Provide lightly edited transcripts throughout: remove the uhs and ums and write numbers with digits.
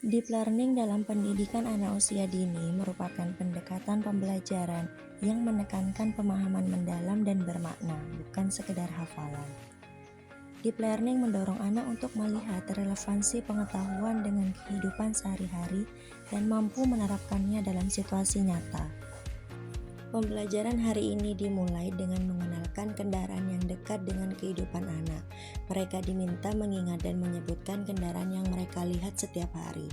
Deep learning dalam pendidikan anak usia dini merupakan pendekatan pembelajaran yang menekankan pemahaman mendalam dan bermakna, bukan sekedar hafalan. Deep learning mendorong anak untuk melihat relevansi pengetahuan dengan kehidupan sehari-hari dan mampu menerapkannya dalam situasi nyata. Pembelajaran hari ini dimulai dengan mengenalkan kendaraan yang dekat dengan kehidupan anak. Mereka diminta mengingat dan menyebutkan kendaraan yang mereka lihat setiap hari.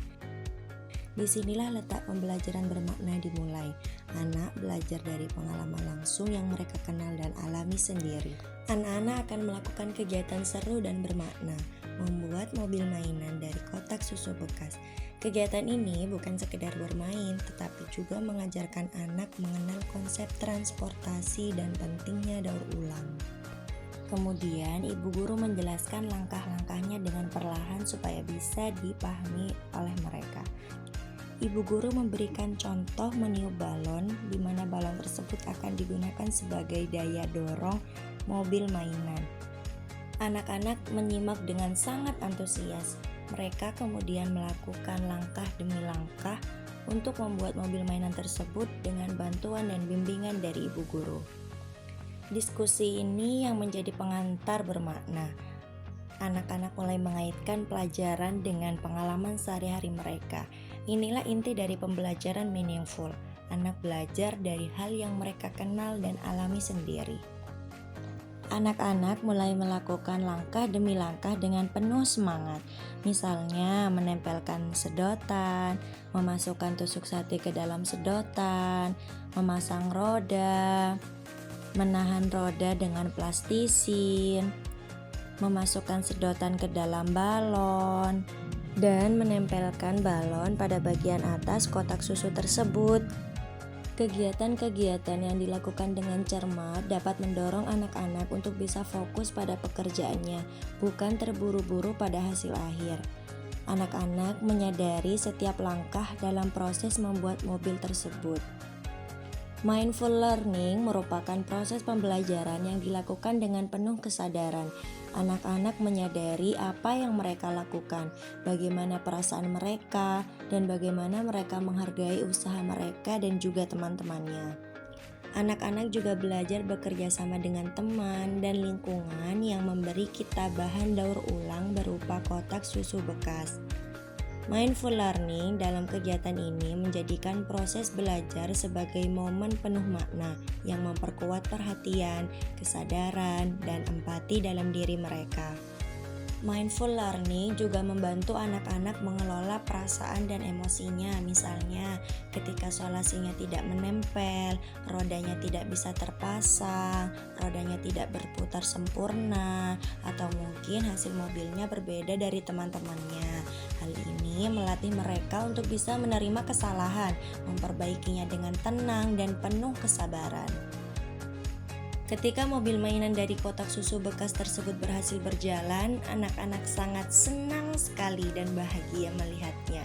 Disinilah letak pembelajaran bermakna dimulai. Anak belajar dari pengalaman langsung yang mereka kenal dan alami sendiri. Anak-anak akan melakukan kegiatan seru dan bermakna, membuat mobil mainan dari kotak susu bekas. Kegiatan ini bukan sekedar bermain, tetapi juga mengajarkan anak mengenal konsep transportasi dan pentingnya daur ulang. Kemudian, ibu guru menjelaskan langkah-langkahnya dengan perlahan supaya bisa dipahami oleh mereka. Ibu guru memberikan contoh meniup balon, di mana balon tersebut akan digunakan sebagai daya dorong mobil mainan. Anak-anak menyimak dengan sangat antusias. Mereka kemudian melakukan langkah demi langkah untuk membuat mobil mainan tersebut dengan bantuan dan bimbingan dari ibu guru. Diskusi ini yang menjadi pengantar bermakna. Anak-anak mulai mengaitkan pelajaran dengan pengalaman sehari-hari mereka. Inilah inti dari pembelajaran meaningful. Anak belajar dari hal yang mereka kenal dan alami sendiri. Anak-anak mulai melakukan langkah demi langkah dengan penuh semangat. Misalnya menempelkan sedotan, memasukkan tusuk sate ke dalam sedotan, memasang roda, menahan roda dengan plastisin, memasukkan sedotan ke dalam balon, dan menempelkan balon pada bagian atas kotak susu tersebut. Kegiatan-kegiatan yang dilakukan dengan cermat dapat mendorong anak-anak untuk bisa fokus pada pekerjaannya, bukan terburu-buru pada hasil akhir. Anak-anak menyadari setiap langkah dalam proses membuat mobil tersebut. Mindful learning merupakan proses pembelajaran yang dilakukan dengan penuh kesadaran. Anak-anak menyadari apa yang mereka lakukan, bagaimana perasaan mereka, dan bagaimana mereka menghargai usaha mereka dan juga teman-temannya. Anak-anak juga belajar bekerja sama dengan teman dan lingkungan yang memberi kita bahan daur ulang berupa kotak susu bekas. Mindful learning dalam kegiatan ini menjadikan proses belajar sebagai momen penuh makna yang memperkuat perhatian, kesadaran, dan empati dalam diri mereka. Mindful learning juga membantu anak-anak mengelola perasaan dan emosinya. Misalnya, ketika solasinya tidak menempel, rodanya tidak bisa terpasang, rodanya tidak berputar sempurna, atau mungkin hasil mobilnya berbeda dari teman-temannya. Hal ini melatih mereka untuk bisa menerima kesalahan, memperbaikinya dengan tenang dan penuh kesabaran. Ketika mobil mainan dari kotak susu bekas tersebut berhasil berjalan, anak-anak sangat senang sekali dan bahagia melihatnya.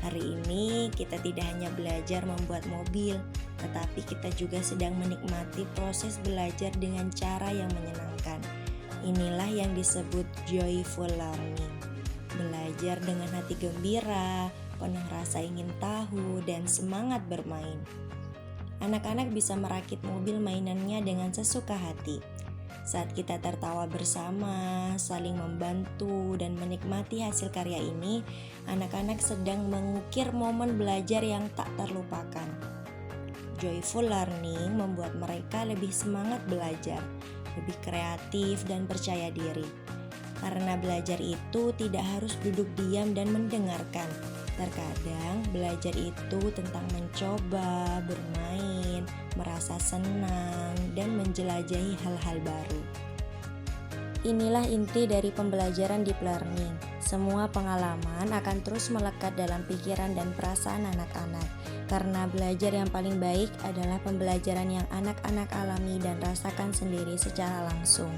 Hari ini kita tidak hanya belajar membuat mobil, tetapi kita juga sedang menikmati proses belajar dengan cara yang menyenangkan. Inilah yang disebut joyful learning. Belajar dengan hati gembira, penuh rasa ingin tahu, dan semangat bermain. Anak-anak bisa merakit mobil mainannya dengan sesuka hati. Saat kita tertawa bersama, saling membantu, dan menikmati hasil karya ini, anak-anak sedang mengukir momen belajar yang tak terlupakan. Joyful learning membuat mereka lebih semangat belajar, lebih kreatif, dan percaya diri. Karena belajar itu tidak harus duduk diam dan mendengarkan. Terkadang belajar itu tentang mencoba, bermain, merasa senang, dan menjelajahi hal-hal baru. Inilah inti dari pembelajaran deep learning. Semua pengalaman akan terus melekat dalam pikiran dan perasaan anak-anak. Karena belajar yang paling baik adalah pembelajaran yang anak-anak alami dan rasakan sendiri secara langsung.